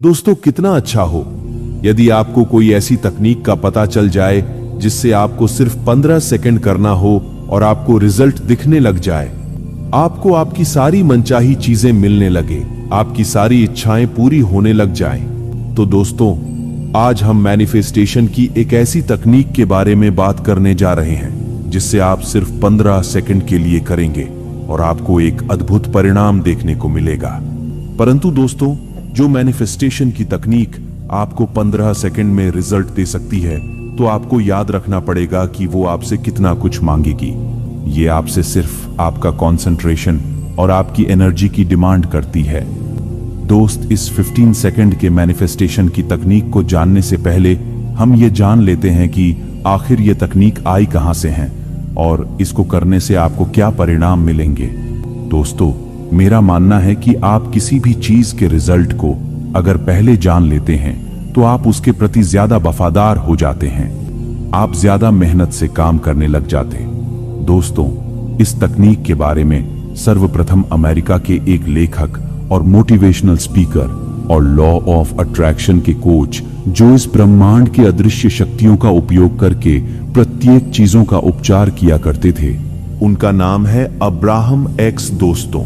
दोस्तों, कितना अच्छा हो यदि आपको कोई ऐसी तकनीक का पता चल जाए जिससे आपको सिर्फ 15 सेकंड करना हो और आपको रिजल्ट दिखने लग जाए। आपको आपकी सारी मनचाही चीजें मिलने लगे, आपकी सारी इच्छाएं पूरी होने लग जाएं। तो दोस्तों, आज हम मैनिफेस्टेशन की एक ऐसी तकनीक के बारे में बात करने जा रहे हैं जिससे आप सिर्फ 15 सेकंड के लिए करेंगे और आपको एक अद्भुत परिणाम देखने को मिलेगा। परंतु दोस्तों, जो मैनिफेस्टेशन की तकनीक आपको 15 सेकंड में रिजल्ट दे सकती है, तो आपको याद रखना पड़ेगा कि वो आपसे कितना कुछ मांगेगी। ये आपसे सिर्फ आपका कंसंट्रेशन और आपकी एनर्जी की डिमांड करती है। दोस्त, इस 15 सेकंड के मैनिफेस्टेशन की तकनीक को जानने से पहले हम ये जान लेते हैं कि आखिर ये तकनीक आई कहां से है और इसको करने से आपको क्या परिणाम मिलेंगे। दोस्तों, मेरा मानना है कि आप किसी भी चीज के रिजल्ट को अगर पहले जान लेते हैं तो आप उसके प्रति ज्यादा वफादार हो जाते हैं, आप ज्यादा मेहनत से काम करने लग जाते। दोस्तों, इस तकनीक के बारे में सर्वप्रथम अमेरिका के एक लेखक और मोटिवेशनल स्पीकर और लॉ ऑफ अट्रैक्शन के कोच, जो इस ब्रह्मांड के अदृश्य शक्तियों का उपयोग करके प्रत्येक चीजों का उपचार किया करते थे, उनका नाम है अब्राहम एक्स। दोस्तों,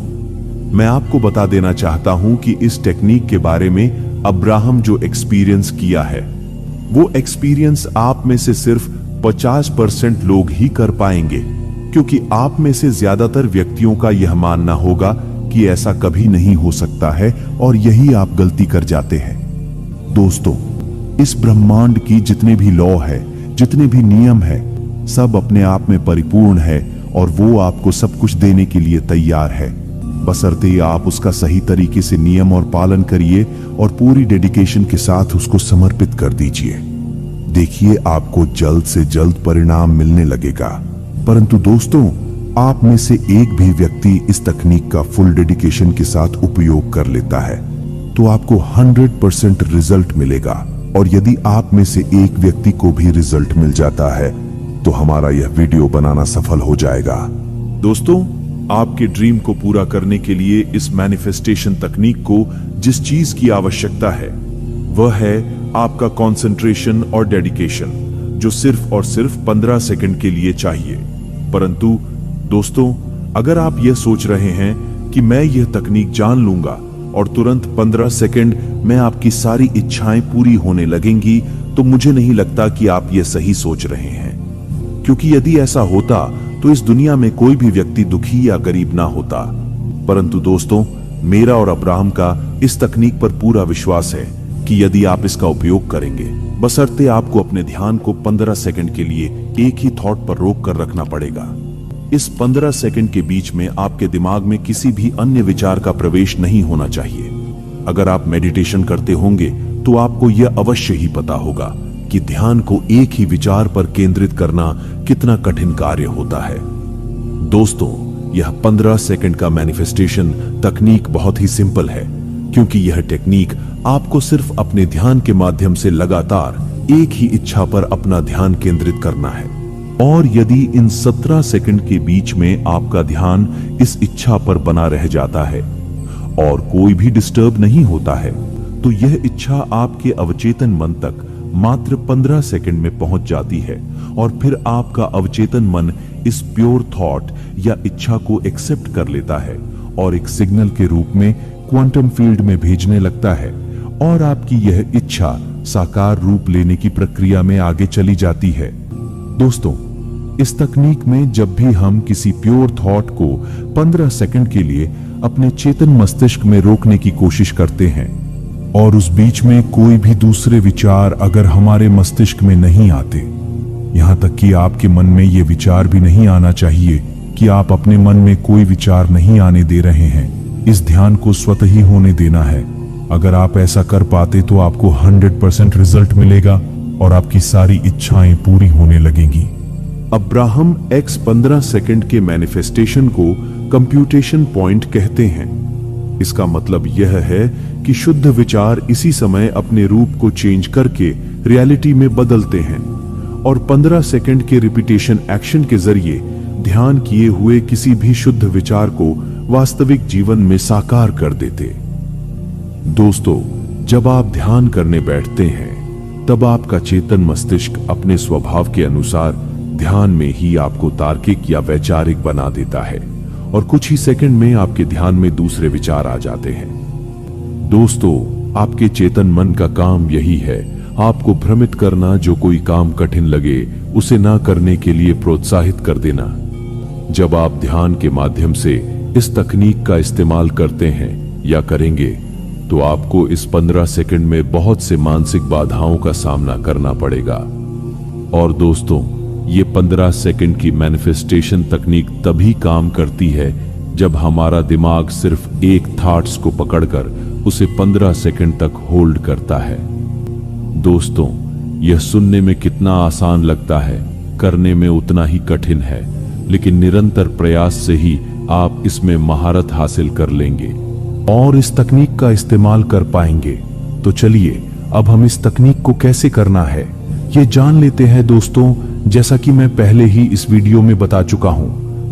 मैं आपको बता देना चाहता हूं कि इस टेक्निक के बारे में अब्राहम जो एक्सपीरियंस किया है, वो एक्सपीरियंस आप में से सिर्फ 50% लोग ही कर पाएंगे, क्योंकि आप में से ज्यादातर व्यक्तियों का यह मानना होगा कि ऐसा कभी नहीं हो सकता है और यही आप गलती कर जाते हैं। दोस्तों, इस ब्रह्मांड की जितने भी लॉ है, जितने भी नियम है, सब अपने आप में परिपूर्ण है और वो आपको सब कुछ देने के लिए तैयार है। बशर्ते आप उसका सही तरीके से नियम और पालन करिए और पूरी डेडिकेशन के साथ उसको समर्पित कर दीजिए। देखिए, आपको जल्द से जल्द परिणाम मिलने लगेगा। परंतु दोस्तों, आप में से एक भी व्यक्ति इस तकनीक का फुल डेडिकेशन के साथ उपयोग कर लेता है तो आपको 100% रिजल्ट मिलेगा। और यदि आप में से एक व्यक्ति को भी रिजल्ट मिल जाता है तो हमारा यह वीडियो बनाना सफल हो जाएगा। दोस्तों, आपके ड्रीम को पूरा करने के लिए इस मैनिफेस्टेशन तकनीक को जिस चीज की आवश्यकता है वह है आपका कंसंट्रेशन और डेडिकेशन, जो सिर्फ और सिर्फ 15 सेकंड के लिए चाहिए। परंतु दोस्तों, अगर आप यह सोच रहे हैं कि मैं यह तकनीक जान लूंगा और तुरंत 15 सेकंड में आपकी सारी इच्छाएं पूरी होने लगेंगी, तो मुझे नहीं लगता कि आप यह सही सोच रहे हैं, क्योंकि यदि ऐसा होता तो इस दुनिया में कोई भी व्यक्ति दुखी या गरीब ना होता। परंतु दोस्तों, मेरा और अब्राहम का इस तकनीक पर पूरा विश्वास है कि यदि आप इसका उपयोग करेंगे, बशर्ते आपको अपने ध्यान को 15 सेकंड के लिए एक ही थॉट पर रोक कर रखना पड़ेगा। इस 15 सेकंड के बीच में आपके दिमाग में किसी भी अन्य विचार का प्रवेश नहीं होना चाहिए। अगर आप मेडिटेशन करते होंगे तो आपको यह अवश्य ही पता होगा कि ध्यान को एक ही विचार पर केंद्रित करना कितना कठिन कार्य होता है। दोस्तों, यह 15 सेकंड का मैनिफेस्टेशन तकनीक बहुत ही सिंपल है, क्योंकि यह टेक्निक आपको सिर्फ अपने ध्यान के माध्यम से लगातार एक ही इच्छा पर अपना ध्यान केंद्रित करना है। और यदि इन 17 सेकंड के बीच में आपका ध्यान इस इच्छा पर बना रह जाता है और कोई भी डिस्टर्ब नहीं होता है, तो यह इच्छा आपके अवचेतन मन तक मात्र 15 सेकंड में पहुंच जाती है और फिर आपका अवचेतन मन इस प्योर थॉट या इच्छा को एक्सेप्ट कर लेता है और एक सिग्नल के रूप में क्वांटम फील्ड में भेजने लगता है और आपकी यह इच्छा साकार रूप लेने की प्रक्रिया में आगे चली जाती है। दोस्तों, इस तकनीक में जब भी हम किसी प्योर थॉट को 15 सेकंड के लिए अपने चेतन मस्तिष्क में रोकने की कोशिश करते हैं और उस बीच में कोई भी दूसरे विचार अगर हमारे मस्तिष्क में नहीं आते, यहां तक कि आपके मन में यह विचार भी नहीं आना चाहिए कि आप अपने मन में कोई विचार नहीं आने दे रहे हैं, इस ध्यान को स्वतः ही होने देना है। अगर आप ऐसा कर पाते तो आपको 100% रिजल्ट मिलेगा और आपकी सारी इच्छाएं पूरी होने लगेंगी। अब्राहम एक्स 15 सेकंड के मैनिफेस्टेशन को कंप्यूटेशन पॉइंट कहते हैं। इसका मतलब यह है कि शुद्ध विचार इसी समय अपने रूप को चेंज करके रियलिटी में बदलते हैं और 15 सेकंड के रिपीटेशन एक्शन के जरिए ध्यान किए हुए किसी भी शुद्ध विचार को वास्तविक जीवन में साकार कर देते। दोस्तों, जब आप ध्यान करने बैठते हैं तब आपका चेतन मस्तिष्क अपने स्वभाव के अनुसार ध्यान में ही आपको तार्किक या वैचारिक बना देता है और कुछ ही सेकंड में आपके ध्यान में दूसरे विचार आ जाते हैं। दोस्तों, आपके चेतन मन का काम यही है, आपको भ्रमित करना, जो कोई काम कठिन लगे उसे ना करने के लिए प्रोत्साहित कर देना। जब आप ध्यान के माध्यम से इस तकनीक का इस्तेमाल करते हैं या करेंगे तो आपको इस 15 सेकंड में बहुत से मानसिक बाधाओं का सामना करना पड़ेगा। और दोस्तों, ये 15 सेकंड की मैनिफेस्टेशन तकनीक तभी काम करती है जब हमारा दिमाग सिर्फ एक थॉट्स को पकड़कर उसे 15 सेकंड तक होल्ड करता है। दोस्तों, यह सुनने में कितना आसान लगता है, करने में उतना ही कठिन है, लेकिन निरंतर प्रयास से ही आप इसमें महारत हासिल कर लेंगे और इस तकनीक का इस्तेमाल कर पाएंगे। तो चलिए अब हम इस तकनीक को कैसे करना है ये जान लेते हैं। दोस्तों, जैसा कि मैं पहले ही इस वीडियो में बता चुका हूं,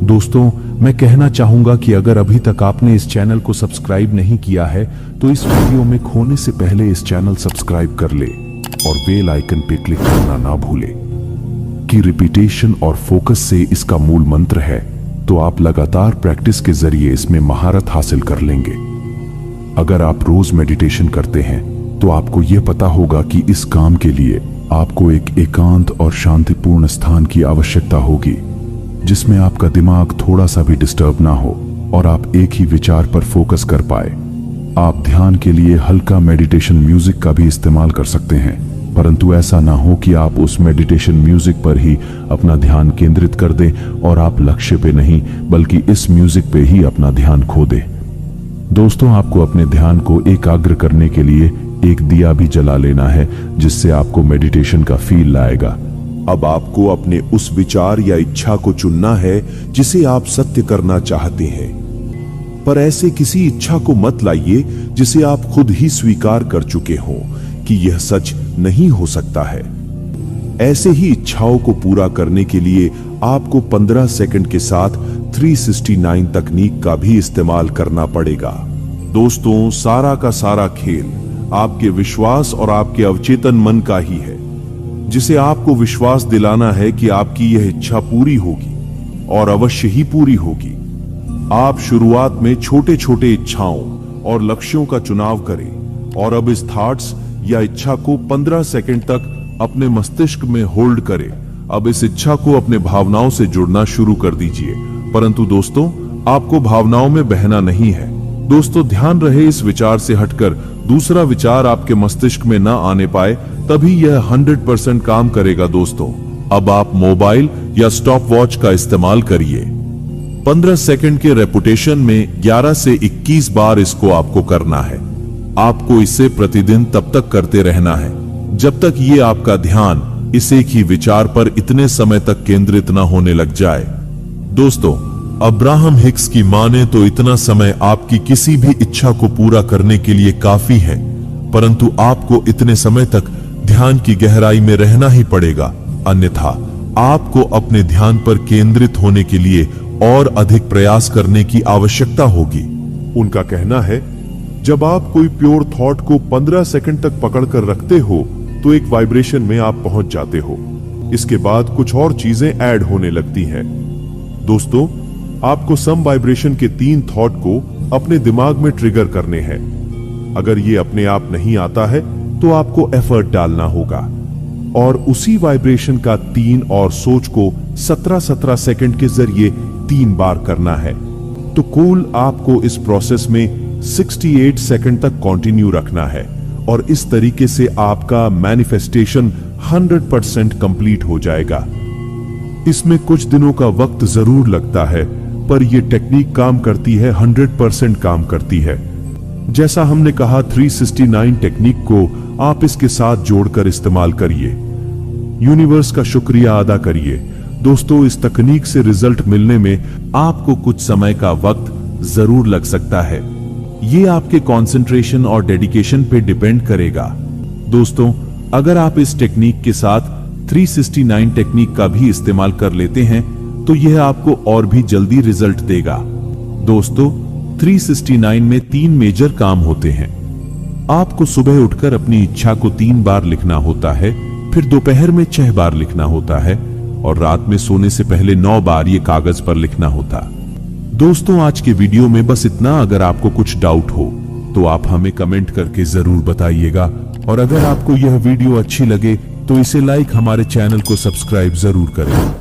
दोस्तों मैं कहना चाहूंगा कि अगर अभी तक आपने इस चैनल को सब्सक्राइब नहीं किया है तो इस वीडियो में खोने से पहले इस चैनल सब्सक्राइब कर ले और बेल आइकन पे क्लिक करना ना भूले कि रिपीटेशन और फोकस से इसका मूल मंत्र है। तो आप लगातार प्रैक्टिस के जरिए इसमें महारत हासिल कर लेंगे। अगर आप रोज मेडिटेशन करते हैं तो आपको यह पता होगा कि इस काम के लिए आपको एक एकांत और शांतिपूर्ण स्थान की आवश्यकता होगी, जिसमें आपका दिमाग थोड़ा सा भी डिस्टर्ब ना हो और आप एक ही विचार पर फोकस कर पाए। आप ध्यान के लिए हल्का मेडिटेशन म्यूजिक का भी इस्तेमाल कर सकते हैं, परंतु ऐसा ना हो कि आप उस मेडिटेशन म्यूजिक पर ही अपना ध्यान केंद्रित कर दें और आप लक्ष्य पे नहीं बल्कि इस म्यूजिक पे ही अपना ध्यान खो दें। दोस्तों, आपको अपने ध्यान को एकाग्र करने के लिए एक दिया भी जला लेना है, जिससे आपको मेडिटेशन का फील लाएगा। अब आपको अपने उस विचार या इच्छा को चुनना है जिसे आप सत्य करना चाहते हैं, पर ऐसे किसी इच्छा को मत लाइए जिसे आप खुद ही स्वीकार कर चुके हों कि यह सच नहीं हो सकता है। ऐसे ही इच्छाओं को पूरा करने के लिए आपको 15 सेकंड के साथ 369 तकनीक का भी इस्तेमाल करना पड़ेगा। दोस्तों, सारा का सारा खेल आपके विश्वास और आपके अवचेतन मन का ही है, जिसे आपको विश्वास दिलाना है कि आपकी यह इच्छा पूरी होगी और अवश्य ही पूरी होगी। आप शुरुआत में छोटे छोटे इच्छाओं और लक्ष्यों का चुनाव करें और अब इस थॉट्स या इच्छा को 15 सेकंड तक अपने मस्तिष्क में होल्ड करें। अब इस इच्छा को अपने भावनाओं से जुड़ना शुरू कर दीजिए, परंतु दोस्तों आपको भावनाओं में बहना नहीं है। दोस्तों, ध्यान रहे इस विचार से हटकर दूसरा विचार आपके मस्तिष्क में ना आने पाए, तभी यह 100% काम करेगा। दोस्तों, अब आप मोबाइल या स्टॉप वॉच का इस्तेमाल करिए। 15 सेकंड के रेपुटेशन में 11 से 21 बार इसको आपको करना है। आपको इसे प्रतिदिन तब तक करते रहना है जब तक ये आपका ध्यान इस एक ही विचार पर इतने समय तक केंद्रित न होने लग जाए। दोस्तों, अब्राहम हिक्स की माने तो इतना समय आपकी किसी भी इच्छा को पूरा करने के लिए काफी है, परंतु आपको इतने समय तक ध्यान की गहराई में रहना ही पड़ेगा, अन्यथा आपको अपने ध्यान पर केंद्रित होने के लिए और अधिक प्रयास करने की आवश्यकता होगी। उनका कहना है, जब आप कोई प्योर थॉट को 15 सेकंड तक पकड़कर रखते हो तो एक वाइब्रेशन में आप पहुंच जाते हो। इसके बाद कुछ और चीजें ऐड होने लगती हैं। दोस्तों, आपको सम वाइब्रेशन के 3 थॉट को अपने दिमाग में ट्रिगर करने हैं। अगर ये अपने आप नहीं आता है तो आपको एफर्ट डालना होगा और उसी वाइब्रेशन का 3 और सोच को 17-17 सेकंड के जरिए 3 बार करना है। तो कुल आपको इस प्रोसेस में 68 सेकंड तक कंटिन्यू रखना है और इस तरीके से आपका मैनिफेस्टेशन 100% कंप्लीट हो जाएगा। इसमें कुछ दिनों का वक्त जरूर लगता है, पर यह टेक्निक काम करती है, 100% काम करती है। जैसा हमने कहा, 369 टेक्निक को आप इसके साथ जोड़कर इस्तेमाल करिए। यूनिवर्स का शुक्रिया अदा करिए। दोस्तों, इस तकनीक से रिजल्ट मिलने में आपको कुछ समय का वक्त जरूर लग सकता है। ये आपके कंसंट्रेशन और डेडिकेशन पे डिपेंड करेगा। दोस्तों, अगर आप इस टेक्निक के साथ 369 टेक्निक का भी इस्तेमाल कर लेते हैं तो यह आपको और भी जल्दी रिजल्ट देगा। दोस्तों, 369 में 3 मेजर काम होते हैं। आपको सुबह उठकर अपनी इच्छा को 3 बार लिखना होता है, फिर दोपहर में 6 बार लिखना होता है और रात में सोने से पहले 9 बार ये कागज पर लिखना होता। दोस्तों, आज के वीडियो में बस इतना। अगर आपको कुछ डाउट हो तो आप हमें कमेंट करके जरूर बताइएगा, और अगर आपको यह वीडियो अच्छी लगे तो इसे लाइक, हमारे चैनल को सब्सक्राइब जरूर करें।